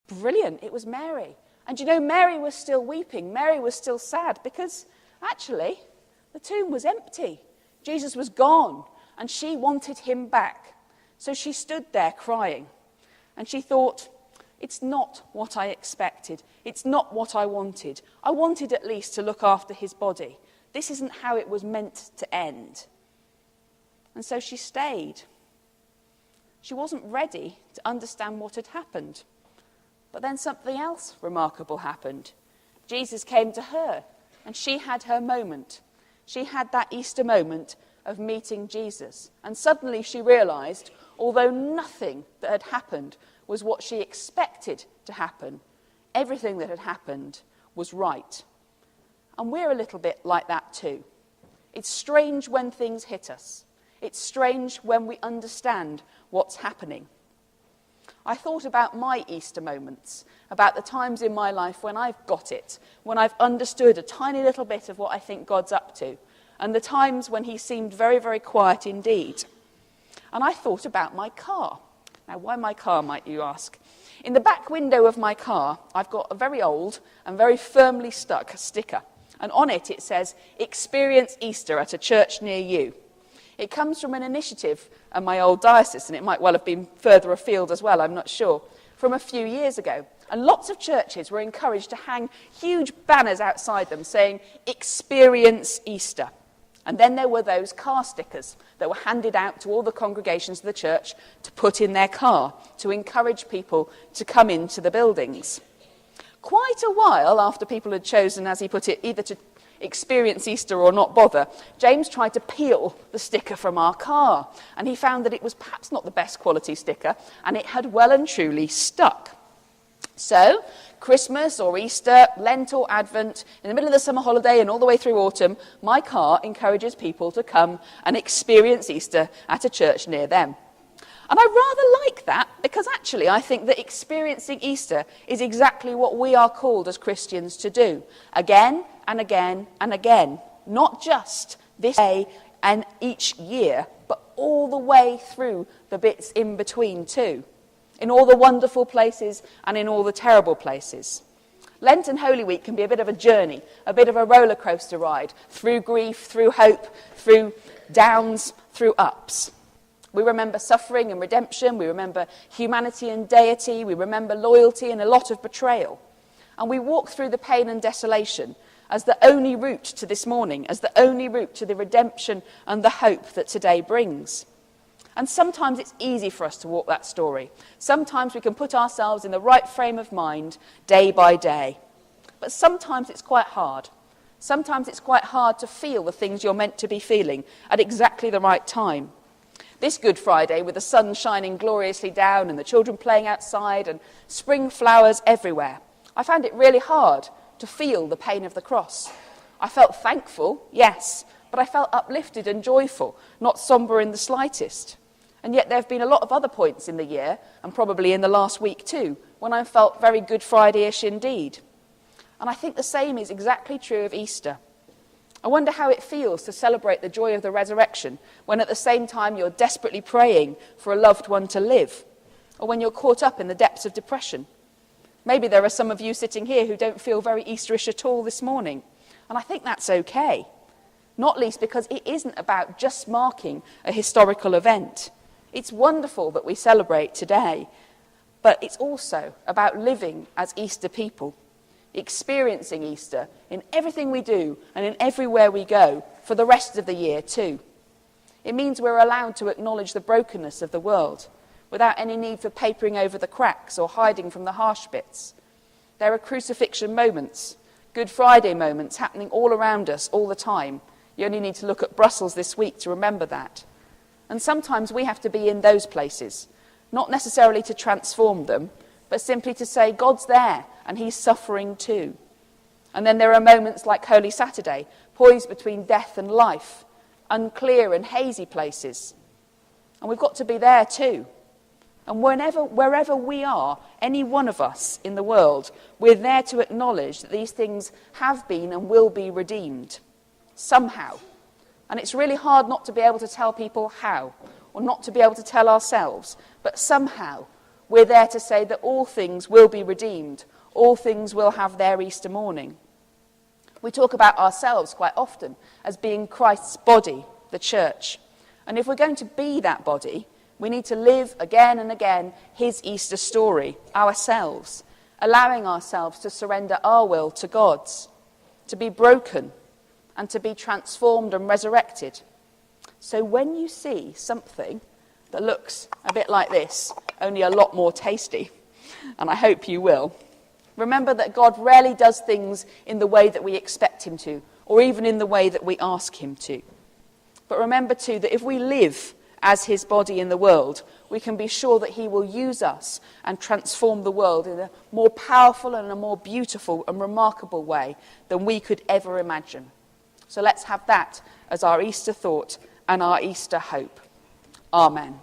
Brilliant, it was Mary. And you know, Mary was still weeping. Mary was still sad because actually the tomb was empty. Jesus was gone and she wanted him back. So she stood there crying and she thought, it's not what I expected. It's not what I wanted. I wanted at least to look after his body. This isn't how it was meant to end. And so she stayed. She wasn't ready to understand what had happened. But then something else remarkable happened. Jesus came to her and she had her moment. She had that Easter moment of meeting Jesus. And suddenly she realised, although nothing that had happened was what she expected to happen, everything that had happened was right. And we're a little bit like that too. It's strange when things hit us. It's strange when we understand what's happening. I thought about my Easter moments, about the times in my life when I've got it, when I've understood a tiny little bit of what I think God's up to, and the times when he seemed very, very quiet indeed. And I thought about my car. Now, why my car, might you ask? In the back window of my car, I've got a very old and very firmly stuck sticker. And on it, it says, "Experience Easter at a church near you." It comes from an initiative at my old diocese, and it might well have been further afield as well, I'm not sure, from a few years ago. And lots of churches were encouraged to hang huge banners outside them saying, "Experience Easter." And then there were those car stickers that were handed out to all the congregations of the church to put in their car, to encourage people to come into the buildings. Quite a while after people had chosen, as he put it, either to experience Easter or not bother, James tried to peel the sticker from our car, and he found that it was perhaps not the best quality sticker, and it had well and truly stuck. So, Christmas or Easter, Lent or Advent, in the middle of the summer holiday and all the way through autumn, my car encourages people to come and experience Easter at a church near them. And I rather like that because actually I think that experiencing Easter is exactly what we are called as Christians to do. Again and again and again. Not just this day and each year, but all the way through the bits in between too. In all the wonderful places and in all the terrible places. Lent and Holy Week can be a bit of a journey, a bit of a roller coaster ride, through grief, through hope, through downs, through ups. We remember suffering and redemption, we remember humanity and deity, we remember loyalty and a lot of betrayal. And we walk through the pain and desolation as the only route to this morning, as the only route to the redemption and the hope that today brings. And sometimes it's easy for us to walk that story. Sometimes we can put ourselves in the right frame of mind day by day. But sometimes it's quite hard. Sometimes it's quite hard to feel the things you're meant to be feeling at exactly the right time. This Good Friday, with the sun shining gloriously down and the children playing outside and spring flowers everywhere, I found it really hard to feel the pain of the cross. I felt thankful, yes, but I felt uplifted and joyful, not sombre in the slightest. And yet there have been a lot of other points in the year, and probably in the last week too, when I felt very Good Friday-ish indeed. And I think the same is exactly true of Easter. I wonder how it feels to celebrate the joy of the resurrection when at the same time you're desperately praying for a loved one to live, or when you're caught up in the depths of depression. Maybe there are some of you sitting here who don't feel very Easterish at all this morning, and I think that's okay. Not least because it isn't about just marking a historical event. It's wonderful that we celebrate today, but it's also about living as Easter people, experiencing Easter in everything we do and in everywhere we go for the rest of the year too. It means we're allowed to acknowledge the brokenness of the world without any need for papering over the cracks or hiding from the harsh bits. There are crucifixion moments, Good Friday moments happening all around us all the time. You only need to look at Brussels this week to remember that. And sometimes we have to be in those places, not necessarily to transform them, but simply to say, God's there, and he's suffering too. And then there are moments like Holy Saturday, poised between death and life, unclear and hazy places. And we've got to be there too. And wherever we are, any one of us in the world, we're there to acknowledge that these things have been and will be redeemed, somehow. And it's really hard not to be able to tell people how, or not to be able to tell ourselves, but somehow we're there to say that all things will be redeemed. All things will have their Easter morning. We talk about ourselves quite often as being Christ's body, the church. And if we're going to be that body, we need to live again and again his Easter story, ourselves, allowing ourselves to surrender our will to God's, to be broken and to be transformed and resurrected. So when you see something that looks a bit like this, only a lot more tasty, and I hope you will, remember that God rarely does things in the way that we expect him to, or even in the way that we ask him to. But remember too that if we live as his body in the world, we can be sure that he will use us and transform the world in a more powerful and a more beautiful and remarkable way than we could ever imagine. So let's have that as our Easter thought and our Easter hope. Amen.